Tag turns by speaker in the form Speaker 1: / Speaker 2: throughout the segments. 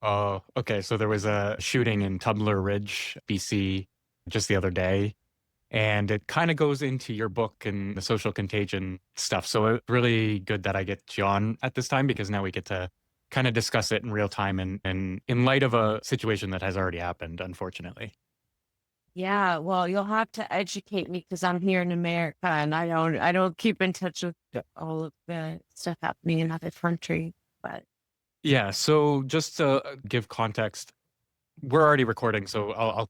Speaker 1: Oh, okay. So there was a shooting in Tumbler Ridge, BC, just the other day. And it kind of goes into your book and the social contagion stuff. So it's really good that I get you on at this time because now we get to kind of discuss it in real time and in light of a situation that has already happened, unfortunately.
Speaker 2: Yeah, well, you'll have to educate me because I'm here in America and I don't keep in touch with all of the stuff happening in other countries. But
Speaker 1: Yeah. So just to give context, we're already recording, so I'll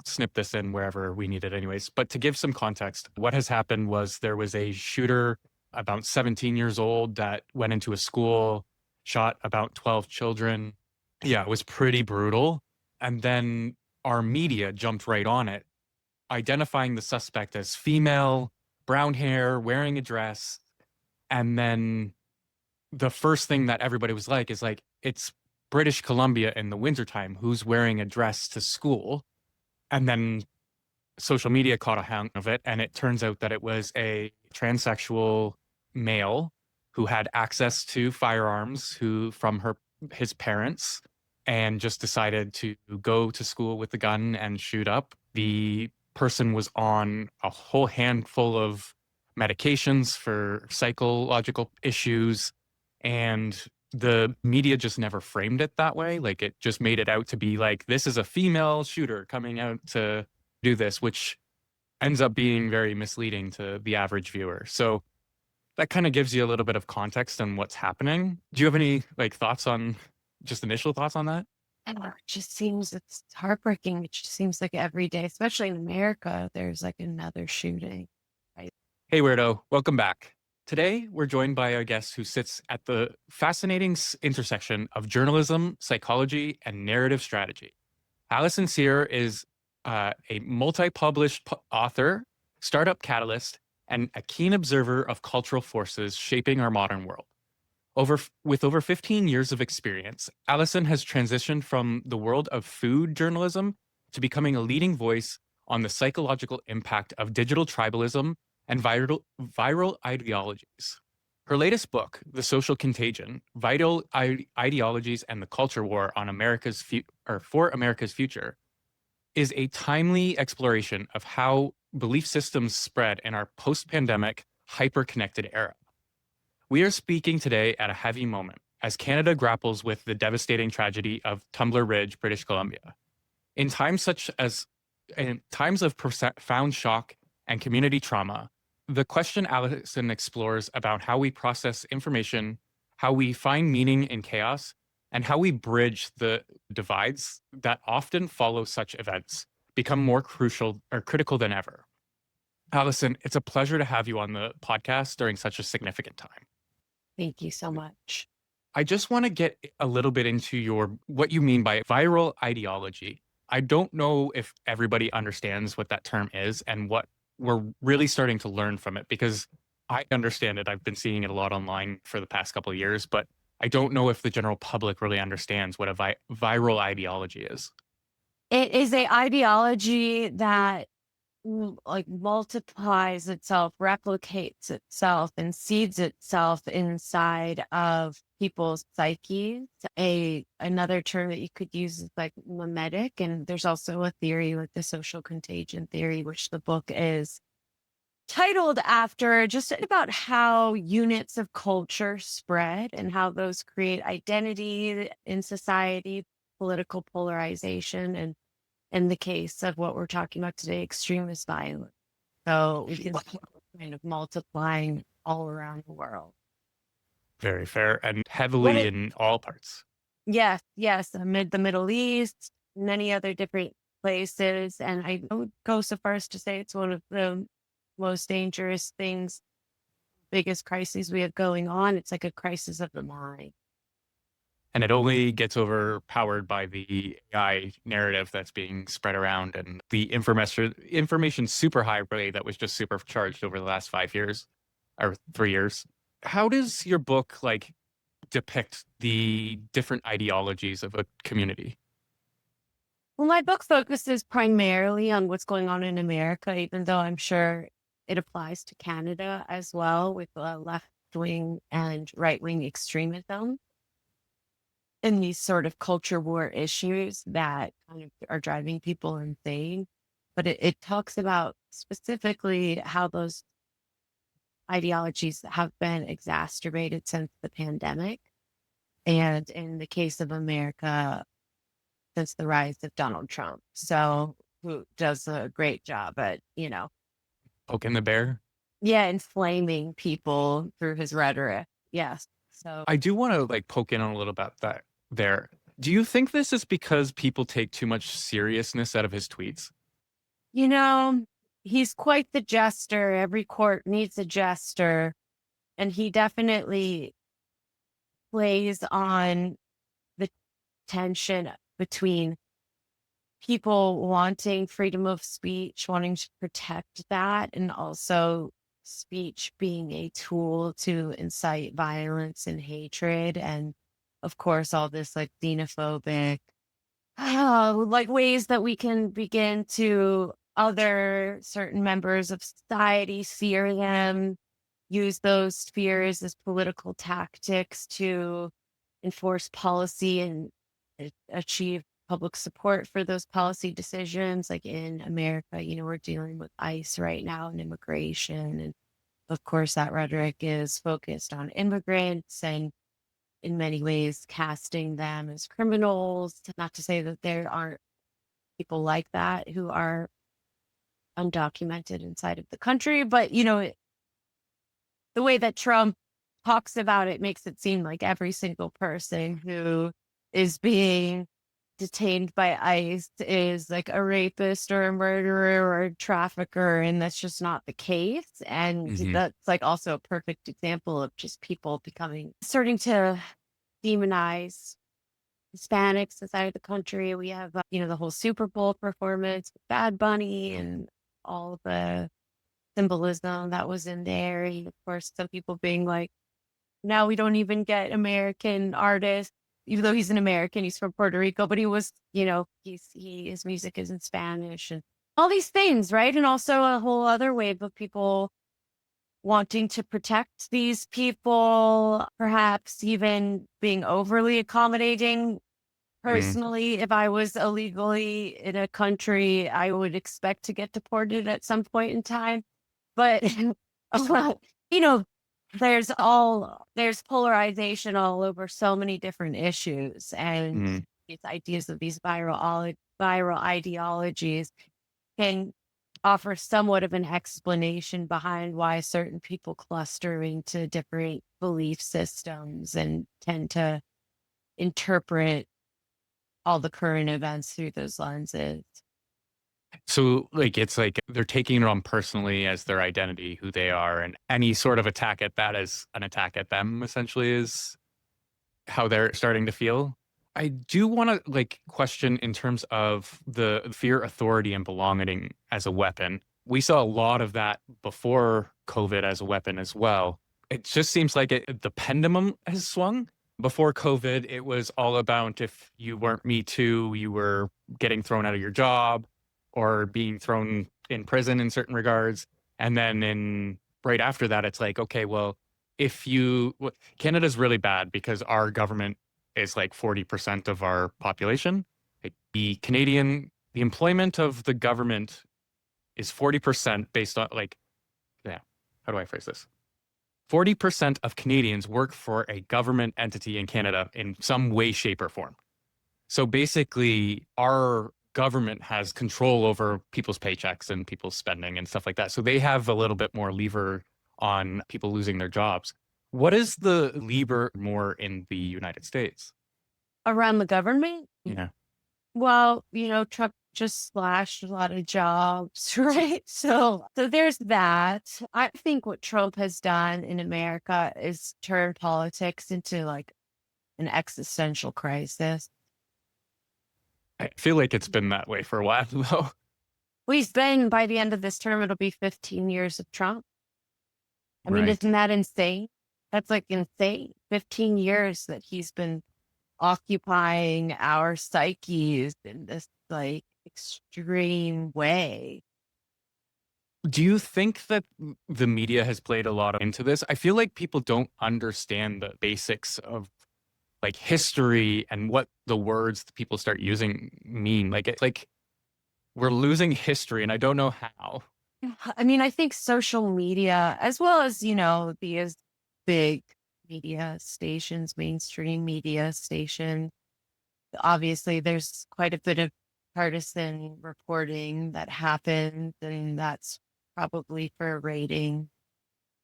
Speaker 1: snip this in wherever we need it anyways. But to give some context, what has happened was there was a shooter about 17 years old that went into a school, shot about 12 children. Yeah, it was pretty brutal. And then our media jumped right on it, identifying the suspect as female, brown hair, wearing a dress. And then the first thing that everybody was like is like, it's British Columbia in the wintertime. Who's wearing a dress to school? And then social media caught a hang of it. And it turns out that it was a transsexual male who had access to firearms who from his parents and just decided to go to school with the gun and shoot up. The person was on a whole handful of medications for psychological issues, and the media just never framed it that way. Like it just made it out to be like, this is a female shooter coming out to do this, which ends up being very misleading to the average viewer. So that kind of gives you a little bit of context on what's happening. Do you have any like thoughts on just initial thoughts on that?
Speaker 2: it just seems it's heartbreaking. It just seems like every day, especially in America, there's like another shooting. Right.
Speaker 1: Hey, weirdo, welcome back. Today, we're joined by a guest who sits at the fascinating intersection of journalism, psychology, and narrative strategy. Alison Sher is a multi-published author, startup catalyst, and a keen observer of cultural forces shaping our modern world. With over 15 years of experience, Alison has transitioned from the world of food journalism to becoming a leading voice on the psychological impact of digital tribalism and viral ideologies. Her latest book, The Social Contagion: Vital Ideologies and the Culture War on for America's Future, is a timely exploration of how belief systems spread in our post-pandemic, hyper-connected era. We are speaking today at a heavy moment as Canada grapples with the devastating tragedy of Tumbler Ridge, British Columbia. In times such as in times of profound shock and community trauma, the question Allison explores about how we process information, how we find meaning in chaos, and how we bridge the divides that often follow such events become more crucial or critical than ever. Allison, it's a pleasure to have you on the podcast during such a significant time.
Speaker 2: Thank you so much.
Speaker 1: I just want to get a little bit into what you mean by viral ideology. I don't know if everybody understands what that term is and what we're really starting to learn from it because I understand it. I've been seeing it a lot online for the past couple of years, but I don't know if the general public really understands what a viral ideology is.
Speaker 2: It is a ideology that like multiplies itself, replicates itself, and seeds itself inside of people's psyches. Another term that you could use is like mimetic, and there's also a theory like the social contagion theory, which the book is titled after, just about how units of culture spread and how those create identity in society, political polarization, and in the case of what we're talking about today, extremist violence. So we can see kind of multiplying all around the world.
Speaker 1: Very fair and
Speaker 2: What
Speaker 1: heavily
Speaker 2: it,
Speaker 1: in all parts.
Speaker 2: yes, yes, amid the Middle East, many other different places. And I would go so far as to say it's one of the most dangerous things, biggest crises we have going on. It's like a crisis of the mind.
Speaker 1: And it only gets overpowered by the AI narrative that's being spread around and the information super highway that was just supercharged over the last 5 years or 3 years. How does your book like depict the different ideologies of a community?
Speaker 2: Well, my book focuses primarily on what's going on in America, even though I'm sure it applies to Canada as well with left wing and right wing extremism. in these sort of culture war issues that kind of are driving people insane. But it talks about specifically how those ideologies have been exacerbated since the pandemic. And in the case of America, since the rise of Donald Trump. So, who does a great job at,
Speaker 1: Poking the bear.
Speaker 2: yeah, inflaming people through his rhetoric. Yes. So,
Speaker 1: I do want to like poke in on a little about that there. Do you think this is because people take too much seriousness out of his tweets?
Speaker 2: you know, he's quite the jester. Every court needs a jester. And he definitely plays on the tension between people wanting freedom of speech, wanting to protect that, and also speech being a tool to incite violence and hatred. And of course, all this like xenophobic, like ways that we can begin to other certain members of society, fear them, use those fears as political tactics to enforce policy and achieve public support for those policy decisions. Like in America, we're dealing with ICE right now and immigration. And of course, that rhetoric is focused on immigrants and in many ways casting them as criminals. Not to say that there aren't people like that who are undocumented inside of the country, but the way that Trump talks about it makes it seem like every single person who is being detained by ICE is like a rapist or a murderer or a trafficker, and that's just not the case. And
Speaker 1: Hmm.
Speaker 2: that's like also a perfect example of just people starting to demonize Hispanics inside of the country. We have, the whole Super Bowl performance with Bad Bunny and all the symbolism that was in there. And of course, some people being like, now we don't even get American artists, even though he's an American, he's from Puerto Rico, but he was, his music is in Spanish and all these things, right? And also a whole other wave of people wanting to protect these people, perhaps even being overly accommodating.
Speaker 1: Hmm.
Speaker 2: Personally, if I was illegally in a country, I would expect to get deported at some point in time. But, well, you know, there's polarization all over so many different issues, and
Speaker 1: Hmm.
Speaker 2: these ideas of these viral ideologies can offer somewhat of an explanation behind why certain people cluster into different belief systems and tend to interpret all the current events through those lenses.
Speaker 1: So, like, it's like they're taking it on personally as their identity, who they are, and any sort of attack at that is an attack at them, essentially, is how they're starting to feel. I do want to like question in terms of the fear, authority, and belonging as a weapon. We saw a lot of that before COVID as a weapon as well. It just seems like the pendulum has swung. Before COVID, it was all about if you weren't Me Too, you were getting thrown out of your job or being thrown in prison in certain regards. And then in right after that, it's like, okay, well, if you Canada's really bad because our government is like 40% of our population. Like the employment of the government is 40% based on like, yeah, how do I phrase this? 40% of Canadians work for a government entity in Canada in some way, shape, or form. So basically, our government has control over people's paychecks and people's spending and stuff like that. So they have a little bit more lever on people losing their jobs. What is the lever more in the United States?
Speaker 2: Around the government?
Speaker 1: Yeah.
Speaker 2: Well, Trump just slashed a lot of jobs, right? So there's that. I think what Trump has done in America is turn politics into like an existential crisis.
Speaker 1: I feel like it's been that way for a while, though.
Speaker 2: We've been by the end of this term, it'll be 15 years of Trump. I mean,
Speaker 1: Right.
Speaker 2: isn't that insane? That's like insane. 15 years that he's been occupying our psyches in this like extreme way.
Speaker 1: Do you think that the media has played a lot into this? I feel like people don't understand the basics of like history and what the words that people start using mean. Like it's like we're losing history, and I don't know how.
Speaker 2: I mean, I think social media, as well as, these big media stations, mainstream media station, obviously there's quite a bit of partisan reporting that happens, and that's probably for rating.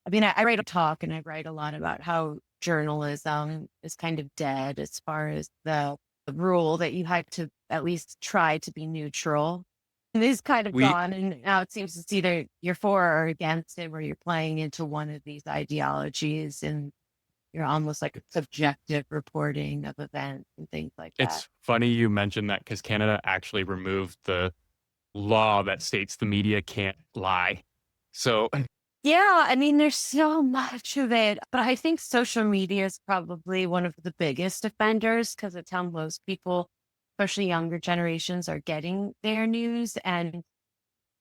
Speaker 2: I mean, I write a talk and I write a lot about how journalism is kind of dead as far as the rule that you had to at least try to be neutral. It is kind of
Speaker 1: We
Speaker 2: gone. And now it seems it's either you're for or against it, where you're playing into one of these ideologies and you're almost like subjective reporting of events and things like that.
Speaker 1: It's funny you mentioned that because Canada actually removed the law that states the media can't lie. So
Speaker 2: Yeah, I mean, there's so much of it, but I think social media is probably one of the biggest offenders because it's how most people, especially younger generations, are getting their news. And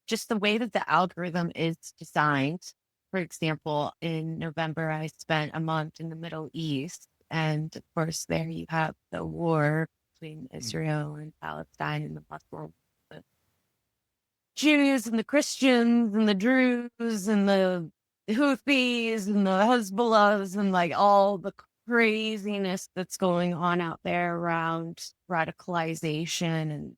Speaker 2: just the way that the algorithm is designed. For example, in November, I spent a month in the Middle East. And of course, there you have the war between Israel and Palestine and the Muslims, the Jews and the Christians and the Druze and the Houthis and the Hezbollahs and like all the craziness that's going on out there around radicalization and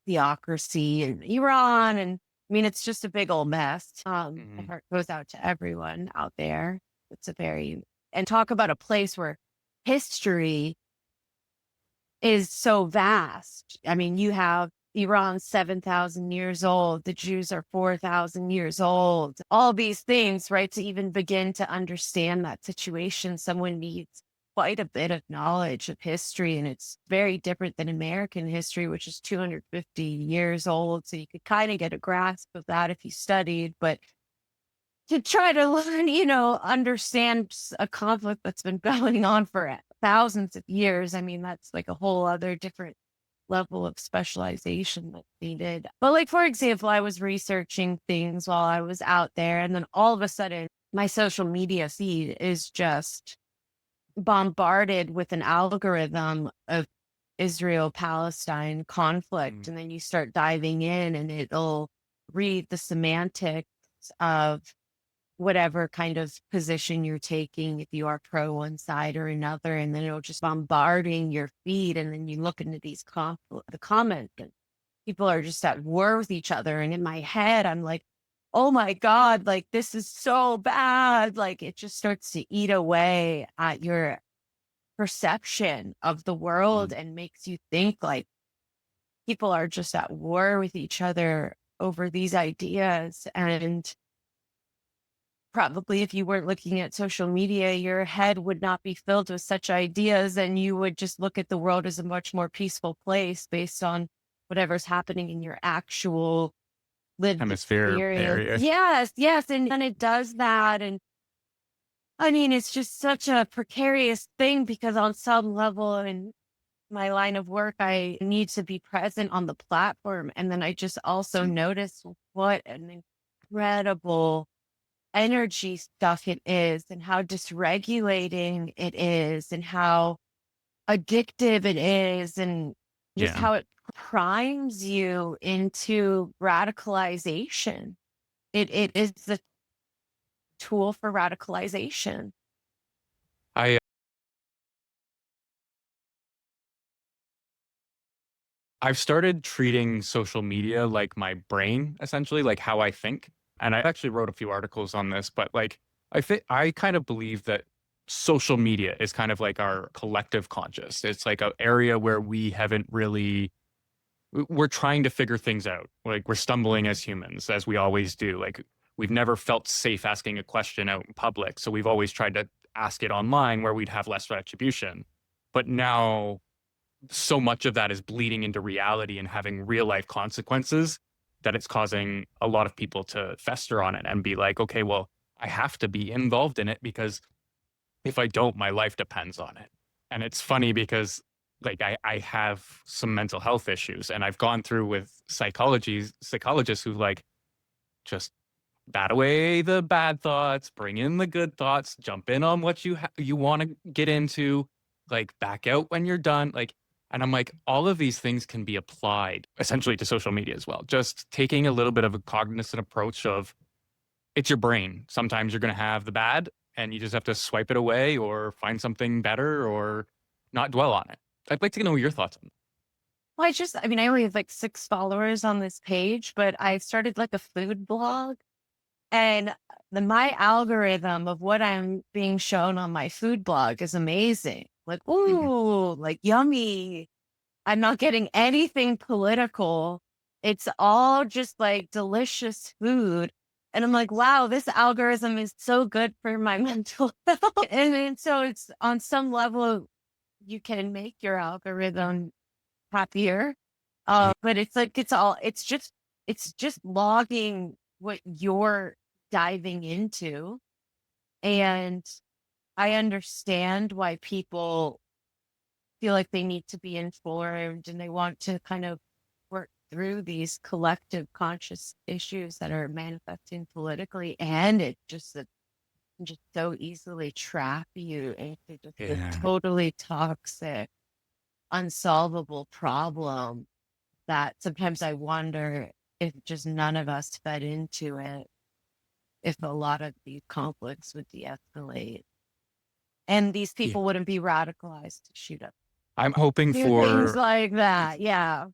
Speaker 2: theocracy in Iran. And I mean, it's just a big old mess. My
Speaker 1: mhm.
Speaker 2: heart goes out to everyone out there. It's a very, and talk about a place where history is so vast. I mean, you have Iran 7,000 years old, the Jews are 4,000 years old, all these things, right? To even begin to understand that situation, someone needs quite a bit of knowledge of history. And it's very different than American history, which is 250 years old. So you could kind of get a grasp of that if you studied. But to try to learn, understand a conflict that's been going on for thousands of years. I mean, that's like a whole other different level of specialization that's needed. But like, for example, I was researching things while I was out there, and then all of a sudden my social media feed is just bombarded with an algorithm of Israel-Palestine conflict.
Speaker 1: Mm.
Speaker 2: And then you start diving in and it'll read the semantics of whatever kind of position you're taking, if you are pro one side or another, and then it'll just bombarding your feed. And then you look into the comments, and people are just at war with each other. And in my head, I'm like, oh my God, like this is so bad. Like it just starts to eat away at your perception of the world
Speaker 1: Mhm.
Speaker 2: and makes you think like people are just at war with each other over these ideas. And probably if you weren't looking at social media, your head would not be filled with such ideas, and you would just look at the world as a much more peaceful place based on whatever's happening in your actual lived
Speaker 1: Hemisphere
Speaker 2: experience.
Speaker 1: area.
Speaker 2: Yes, yes. And it does that. And I mean, it's just such a precarious thing because on some level in my line of work, I need to be present on the platform. And then I just also notice what an incredible energy stuff it is, and how dysregulating it is, and how addictive it is, and just
Speaker 1: Yeah.
Speaker 2: how it primes you into radicalization. It is the tool for radicalization.
Speaker 1: I I've started treating social media like my brain, essentially, like how I think. And I actually wrote a few articles on this, but like I kind of believe that social media is kind of like our collective conscious. It's like an area where we haven't really we're trying to figure things out. Like we're stumbling as humans, as we always do. Like we've never felt safe asking a question out in public. So we've always tried to ask it online where we'd have less retribution. But now so much of that is bleeding into reality and having real life consequences that it's causing a lot of people to fester on it and be like, okay, well, I have to be involved in it because if I don't, my life depends on it. And it's funny because like I have some mental health issues and I've gone through with psychologists who like just bat away the bad thoughts, bring in the good thoughts, jump in on what you want to get into. like back out when you're done. Like, and I'm like, all of these things can be applied essentially to social media as well. Just taking a little bit of a cognizant approach of it's your brain. Sometimes you're going to have the bad and you just have to swipe it away or find something better or not dwell on it. I'd like to know your thoughts on
Speaker 2: Well, I mean, I only have like 6 followers on this page, but I started like a food blog, and my algorithm of what I'm being shown on my food blog is amazing. Like,
Speaker 1: that.
Speaker 2: ooh, like yummy. I'm not getting anything political. It's all just like delicious food. And I'm like, wow, this algorithm is so good for my mental health. And so it's on some level, you can make your algorithm happier. But it's like, it's just logging what you're diving into. And I understand why people feel like they need to be informed and they want to kind of work through these collective conscious issues that are manifesting politically. And it can just so easily trap you into just this
Speaker 1: Yeah.
Speaker 2: totally toxic, unsolvable problem that sometimes I wonder if just none of us fed into it, if a lot of these conflicts would de-escalate and these
Speaker 1: Yeah.
Speaker 2: people wouldn't be radicalized to shoot up.
Speaker 1: I'm hoping
Speaker 2: Do things
Speaker 1: for
Speaker 2: like that. Yeah.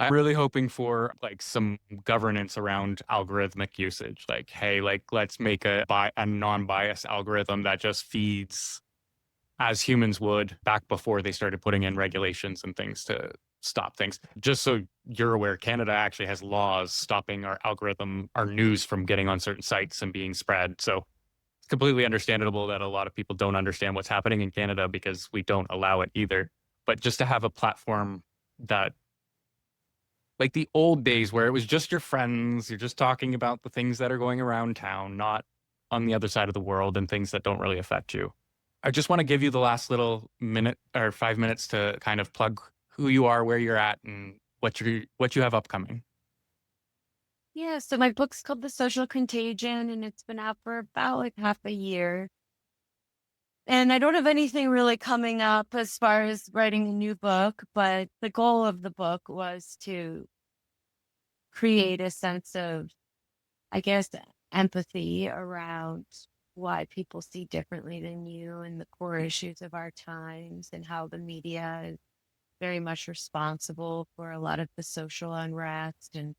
Speaker 1: I'm really hoping for like some governance around algorithmic usage. Like, hey, like let's make a non-biased algorithm that just feeds as humans would back before they started putting in regulations and things to stop things. Just so you're aware, Canada actually has laws stopping our news from getting on certain sites and being spread. So it's completely understandable that a lot of people don't understand what's happening in Canada because we don't allow it either. But just to have a platform that like the old days where it was just your friends, you're just talking about the things that are going around town, not on the other side of the world and things that don't really affect you. I just want to give you the last little minute or 5 minutes to kind of plug who you are, where you're at, and what you have upcoming.
Speaker 2: Yeah. So my book's called The Social Contagion, and it's been out for about like half a year. And I don't have anything really coming up as far as writing a new book, but the goal of the book was to create a sense of, I guess, empathy around why people see differently than you and the core issues of our times and how the media is very much responsible for a lot of the social unrest. And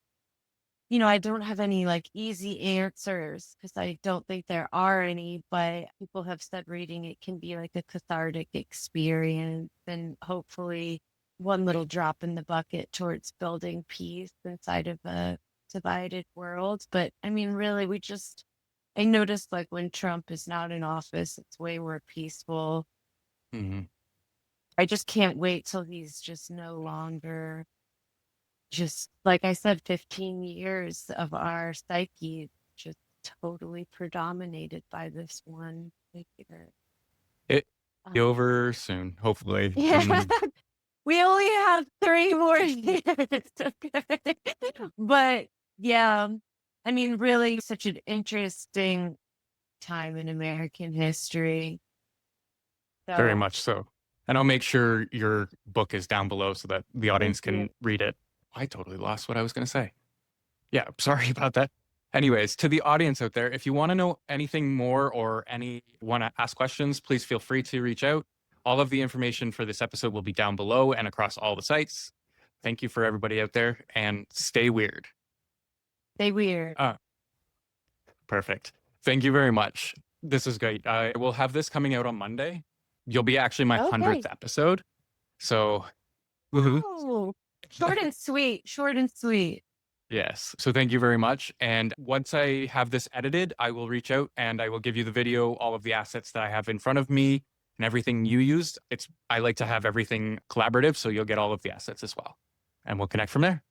Speaker 2: I don't have any like easy answers because I don't think there are any, but people have said reading it can be like a cathartic experience and hopefully one little drop in the bucket towards building peace inside of a divided world. But I mean, really, I noticed like when Trump is not in office, it's way more peaceful.
Speaker 1: Hmm.
Speaker 2: I just can't wait till he's just no longer just like I said, 15 years of our psyche just totally predominated by this one figure.
Speaker 1: It be
Speaker 2: Um,
Speaker 1: over soon, hopefully.
Speaker 2: yeah,
Speaker 1: And
Speaker 2: we only have 3 more years. Okay. But yeah, I mean, really such an interesting time in American history.
Speaker 1: very
Speaker 2: So
Speaker 1: much so. And I'll make sure your book is down below so that the
Speaker 2: thank
Speaker 1: audience
Speaker 2: you.
Speaker 1: can read it. I totally lost what I was going to say. Yeah, sorry about that. Anyways, to the audience out there, if you want to know anything more or want to ask questions, please feel free to reach out. All of the information for this episode will be down below and across all the sites. Thank you for everybody out there and stay weird.
Speaker 2: Stay weird.
Speaker 1: Uh, Perfect. Thank you very much. This is great. I will have this coming out on Monday. You'll be actually my
Speaker 2: Okay.
Speaker 1: 100th episode. So, woohoo.
Speaker 2: Oh, short and sweet. Short and sweet.
Speaker 1: Yes. So thank you very much. And once I have this edited, I will reach out and I will give you the video, all of the assets that I have in front of me and everything you used. I like to have everything collaborative, so you'll get all of the assets as well. And we'll connect from there.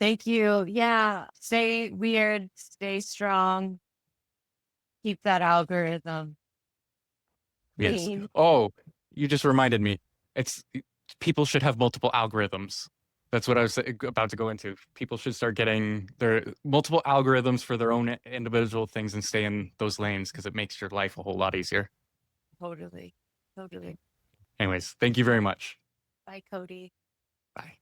Speaker 2: Thank you. Yeah. Stay weird, stay strong, keep that algorithm
Speaker 1: Yes.
Speaker 2: clean.
Speaker 1: Oh, you just reminded me. It's People should have multiple algorithms. That's what I was about to go into. People should start getting their multiple algorithms for their own individual things and stay in those lanes because it makes your life a whole lot easier.
Speaker 2: Totally. Totally.
Speaker 1: Anyways, thank you very much.
Speaker 2: Bye, Cody.
Speaker 1: Bye.